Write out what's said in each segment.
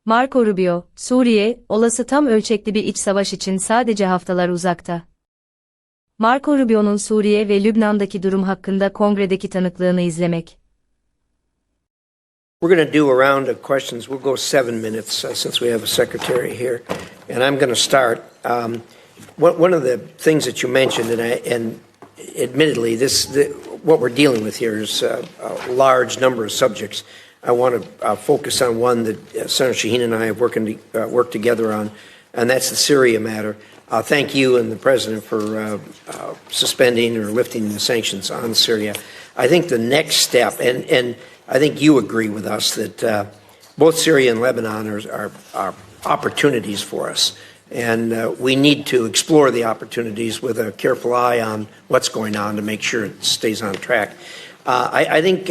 Marco Rubio, Suriye, olası tam ölçekli bir iç savaş için sadece haftalar uzakta. Marco Rubio'nun Suriye ve Lübnan'daki durum hakkında kongredeki tanıklığını izlemek. We're going to do a round of questions. We'll go 7 minutes since we have a secretary here. And I'm going to start. One of the things that you mentioned, and admittedly, what we're dealing with here is a large number of subjects. I want to focus on one that Senator Shaheen and I have worked together on, and that's the Syria matter. Thank you and the President for suspending or lifting the sanctions on Syria. I think the next step, and I think you agree with us that both Syria and Lebanon are opportunities for us. And we need to explore the opportunities with a careful eye on what's going on to make sure it stays on track. I think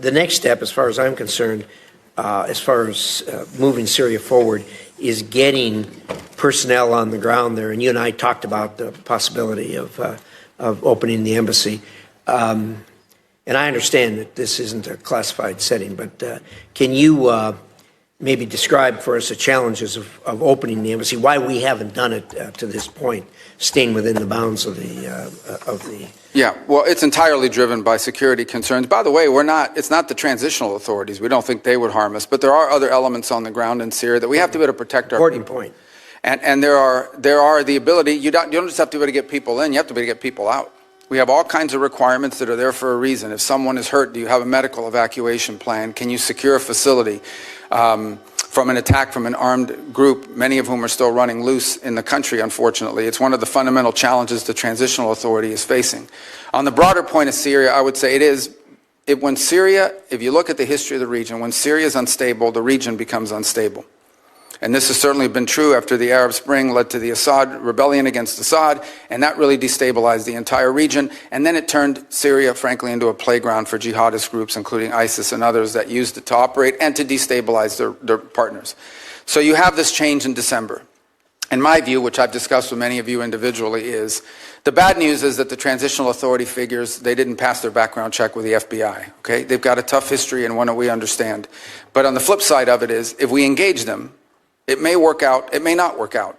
the next step, as far as I'm concerned, as far as moving Syria forward, is getting personnel on the ground there. And you and I talked about the possibility of opening the embassy. And I understand that this isn't a classified setting, but can you maybe describe for us the challenges of opening the embassy, why we haven't done it to this point, staying within the bounds of the... Yeah, well, it's entirely driven by security concerns. By the way, it's not the transitional authorities. We don't think they would harm us, but there are other elements on the ground in Syria that we have to be able to protect our Important people. point. And there are the ability, you don't just have to be able to get people in, you have to be able to get people out. We have all kinds of requirements that are there for a reason. If someone is hurt, do you have a medical evacuation plan? Can you secure a facility from an attack from an armed group, many of whom are still running loose in the country, unfortunately? It's one of the fundamental challenges the transitional authority is facing. On the broader point of Syria, I would say when Syria, if you look at the history of the region, when Syria is unstable, the region becomes unstable. And this has certainly been true after the Arab Spring led to the Assad rebellion against Assad, and that really destabilized the entire region. And then it turned Syria, frankly, into a playground for jihadist groups, including ISIS and others that used it to operate and to destabilize their partners. So you have this change in December. And my view, which I've discussed with many of you individually, is the bad news is that the transitional authority figures, they didn't pass their background check with the FBI. Okay, they've got a tough history and one that we understand. But on the flip side of it is, if we engage them, it may work out, it may not work out.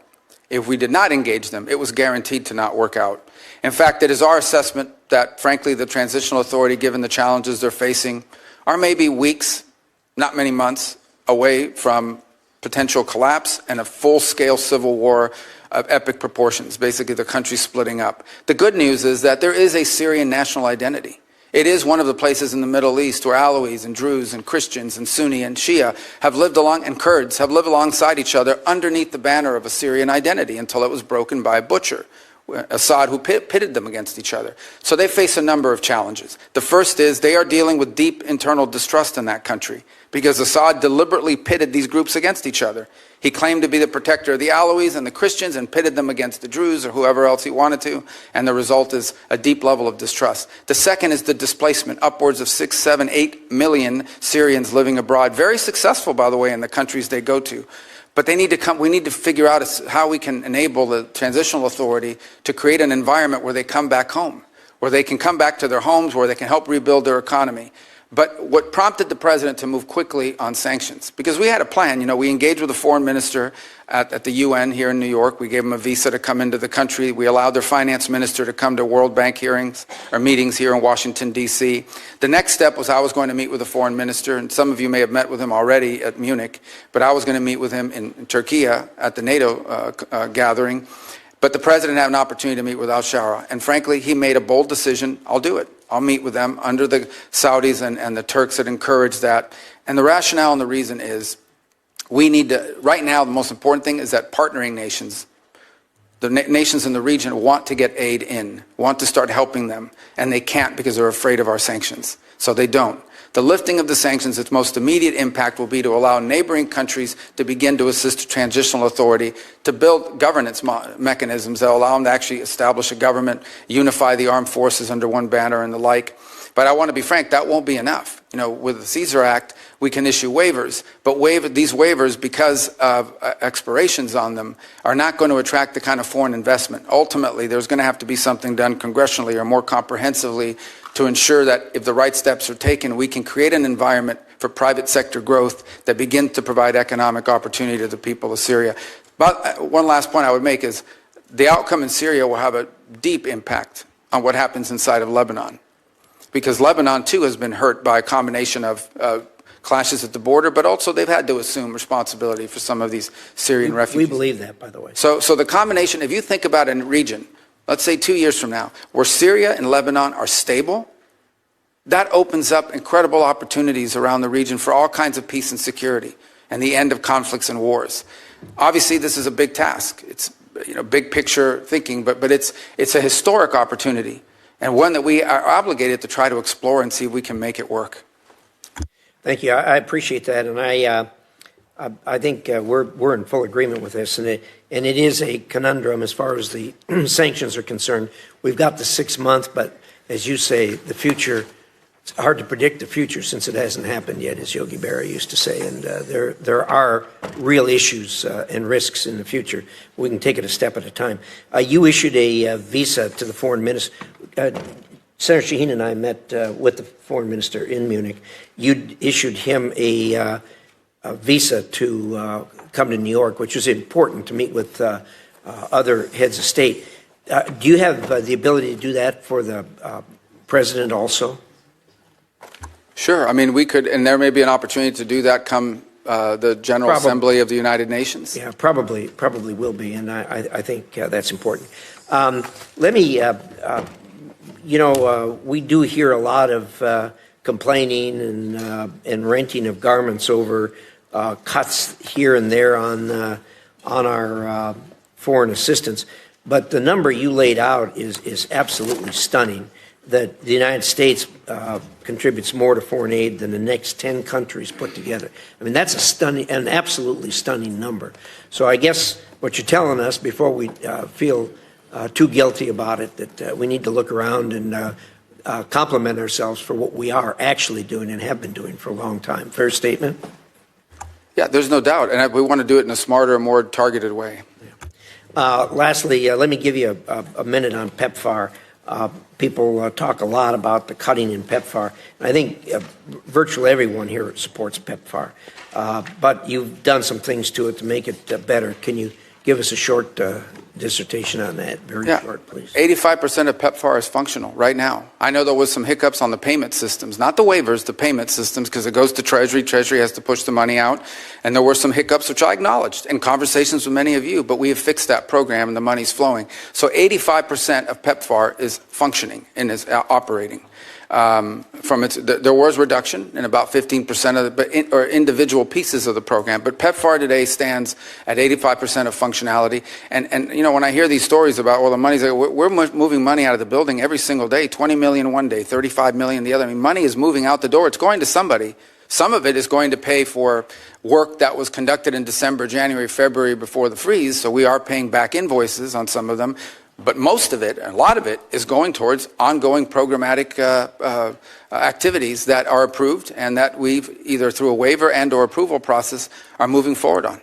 If we did not engage them, it was guaranteed to not work out. In fact, it is our assessment that, frankly, the transitional authority, given the challenges they're facing, are maybe weeks, not many months, away from potential collapse and a full-scale civil war of epic proportions, basically the country splitting up. The good news is that there is a Syrian national identity. It is one of the places in the Middle East where Alawis and Druze and Christians and Sunni and Shia have lived and Kurds have lived alongside each other underneath the banner of a Syrian identity until it was broken by a butcher, Assad, who pitted them against each other. So they face a number of challenges. The first is they are dealing with deep internal distrust in that country because Assad deliberately pitted these groups against each other. He claimed to be the protector of the Alawis and the Christians and pitted them against the Druze or whoever else he wanted to, and the result is a deep level of distrust. The second is the displacement, upwards of 6, 7, 8 million Syrians living abroad, very successful, by the way, in the countries they go to. But we need to figure out how we can enable the transitional authority to create an environment where they come back home, where they can come back to their homes, where they can help rebuild their economy. But what prompted the president to move quickly on sanctions? Because we had a plan. We engaged with the foreign minister at the UN here in New York. We gave him a visa to come into the country. We allowed their finance minister to come to World Bank meetings here in Washington, D.C. The next step was I was going to meet with the foreign minister, and some of you may have met with him already at Munich, but I was going to meet with him in Turkey at the NATO gathering. But the president had an opportunity to meet with al-Shara, and frankly, he made a bold decision. I'll do it. I'll meet with them under the Saudis and the Turks that encourage that. And the rationale and the reason is we need to, right now, the most important thing is that partnering nations, the nations in the region want to get aid in, want to start helping them, and they can't because they're afraid of our sanctions. So they don't. The lifting of the sanctions, its most immediate impact will be to allow neighboring countries to begin to assist the transitional authority to build governance mechanisms that allow them to actually establish a government, unify the armed forces under one banner and the like. But I want to be frank, that won't be enough. With the Caesar Act, we can issue waivers, but these waivers, because of expirations on them, are not going to attract the kind of foreign investment. Ultimately, there's going to have to be something done congressionally or more comprehensively to ensure that if the right steps are taken, we can create an environment for private sector growth that begin to provide economic opportunity to the people of Syria. But one last point I would make is the outcome in Syria will have a deep impact on what happens inside of Lebanon. Because Lebanon, too, has been hurt by a combination of clashes at the border, but also they've had to assume responsibility for some of these Syrian refugees. We believe that, by the way. So the combination, if you think about a region, let's say 2 years from now, where Syria and Lebanon are stable, that opens up incredible opportunities around the region for all kinds of peace and security and the end of conflicts and wars. Obviously, this is a big task. It's big picture thinking, but it's a historic opportunity and one that we are obligated to try to explore and see if we can make it work. Thank you. I appreciate that, and I think we're in full agreement with this, and it is a conundrum as far as the sanctions are concerned. We've got the 6 months, but as you say, the future. It's hard to predict the future since it hasn't happened yet, as Yogi Berra used to say, and there are real issues and risks in the future. We can take it a step at a time. You issued a visa to the foreign minister. Senator Shaheen and I met with the foreign minister in Munich. You issued him a visa to come to New York, which was important to meet with other heads of state. Do you have the ability to do that for the president also? Sure. I mean, we could, and there may be an opportunity to do that come the General Assembly of the United Nations. Yeah, probably will be, and I think that's important. Let me, we do hear a lot of complaining and renting of garments over cuts here and there on our foreign assistance, but the number you laid out is absolutely stunning. That the United States contributes more to foreign aid than the next 10 countries put together. I mean, that's an absolutely stunning number. So I guess what you're telling us before we feel too guilty about it, that we need to look around and compliment ourselves for what we are actually doing and have been doing for a long time. Fair statement? Yeah, there's no doubt. And we want to do it in a smarter, more targeted way. Yeah. Lastly, let me give you a minute on PEPFAR. People talk a lot about the cutting in PEPFAR. I think virtually everyone here supports PEPFAR. But you've done some things to it to make it better. Can you give us a short dissertation on that? Very short, please. 85% of PEPFAR is functional right now. I know there was some hiccups on the payment systems, not the waivers, the payment systems, because it goes to Treasury. Treasury has to push the money out. And there were some hiccups, which I acknowledged in conversations with many of you, but we have fixed that program and the money's flowing. So 85% of PEPFAR is functioning and is operating. There was reduction in about 15% of or individual pieces of the program, but PEPFAR today stands at 85% of functionality. And when I hear these stories about, well, the money's, we're moving money out of the building every single day, 20 million one day, 35 million the other. I mean, money is moving out the door. It's going to somebody. Some of it is going to pay for work that was conducted in December, January, February before the freeze. So we are paying back invoices on some of them. But most of it, a lot of it, is going towards ongoing programmatic activities that are approved and that we've either through a waiver and or approval process are moving forward on.